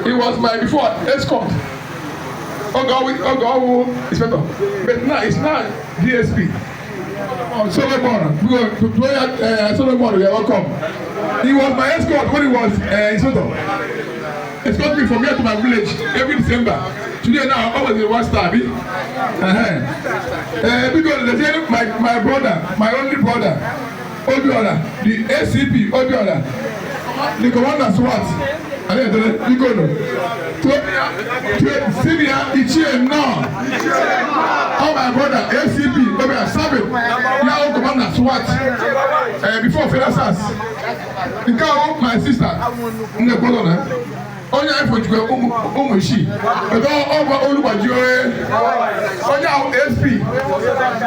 He was my before escort. Ogo inspector. But now it's not DSP. Solomon, Solomon, you are welcome. He was my escort when he was inspector. Escort me from here to my village every December. Today now, I was in one star. Because my brother, my only brother, Odiola, the ACP, Odiola, the commander SWAT, and then the Gono. Senior, Ichie, no. Oh, my brother, ACP, Odiola, Sabin, now commander SWAT, before Federal the car, my sister, in the Gono. Onye ifo jikwe ụmụ isii edo ọgba olugbaji onye ahụ SP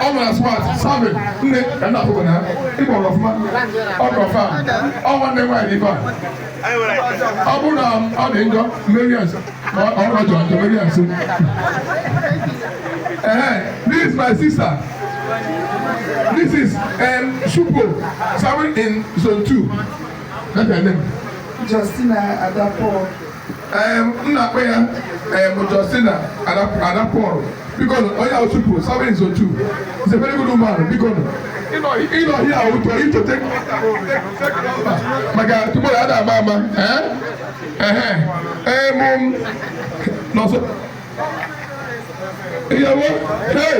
ọ mara smart sabe nne ka ndị akwụkwọ na ịgba ọrụ ọfụma ọrụ ọfa ọ nwanne nwaanyị ife a ọ bụrụ na ọ dị njọ millions ọrụ ọjọọ njọ millions this is my sister. This is Shupo serving in zone 2. That's her name. Justina Adapo. Nna kwe ya Justina Adapo because Oya Osupo serving in zone 2. He's a very good woman because you know here I would tell you to take Maga tomorrow other mama no so hey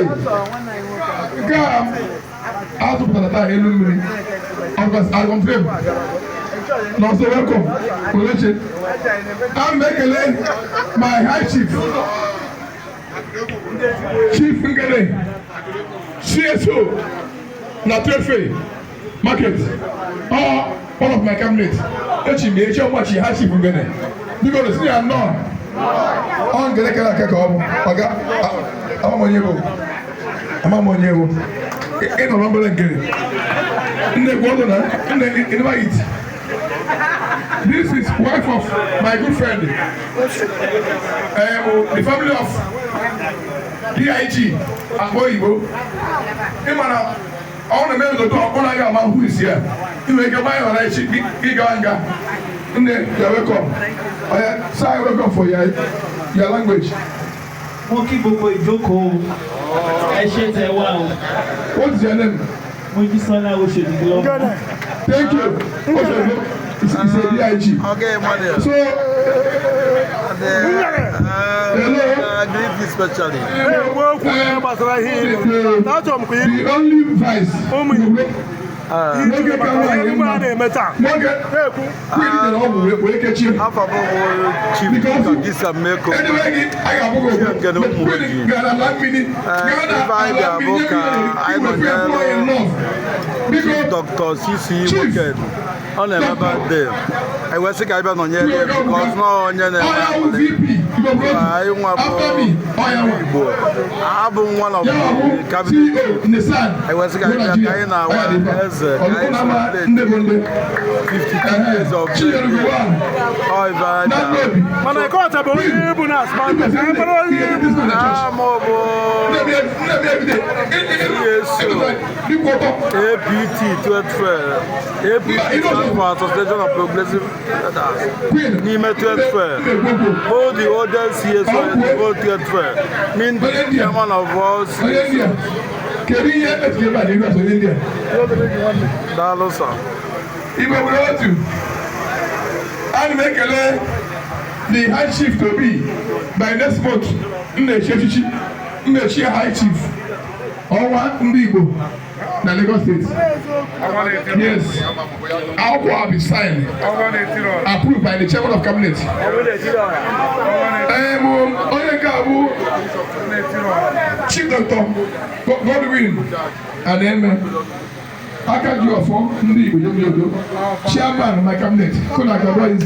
come out of the time illuminate I confirm. No, so welcome. I'm making my high chief. Chief Ngene. CSO. Natrefe. Market. All of my cabinet. How much high chief Ngene. Because see I'm not. I'm going to get a I'm on you. In a rumble and get it. In the governor, in the white. This is wife of my good friend, the family of DIG Akoyibo. Imana, all the men of the dog, one of your man who is here. You make a mind on a chick, big anger. You're welcome. Sorry, welcome for your language. Monkey Boko Joko. I share the wow. What is your name? Thank you. It's a DIG. Okay, mother. So, hello. Especially. The only vice. Doctor CC Wicked. On a birthday. I was sick. I was on your because no on your name. I have one of the cabinet. I was sick. I was 52 years of APT 12 Association of Progressive Nime 12 all the other CSO all 12 mean chairman of us Dalosa the high chief to be by next month high chief Owa Ndigo na Lagos State. Yes. Our will be signed. Approved by the chairman of cabinet. Chief Doctor Godwin and then Akaju Afo Ndigo chairman of my cabinet. Kuna Gabriel.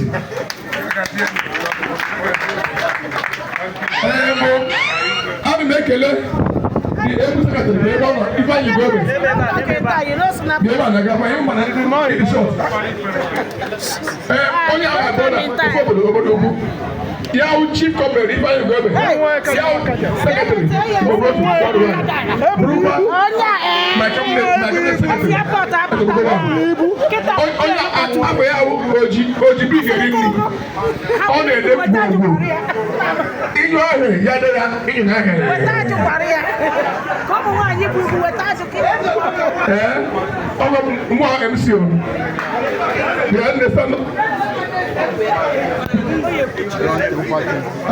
I'm the able secretary, the able if I go there. The able na gaba, you man, the man is short. Only our brother, Yahoo chief commander, if I go there. Yahoo secretary, my cabinet secretary. Onya atuma Yahoo OGB geri ni. On the level. Inyo ahe, yadera, inyo na ahe. Wetaju paria. Como wa yibu wetaju kile. Mo MC o. You understand? I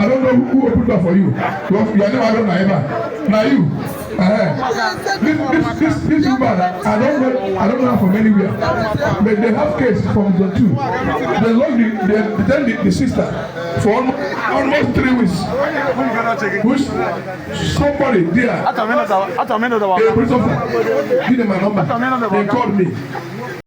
don't know who opened door for you. You are never done ever. Now you. This woman, I don't know her from anywhere. But they have case from the two. They lost the sister for almost 3 weeks. Which somebody there, a police officer, give them my number. They called me.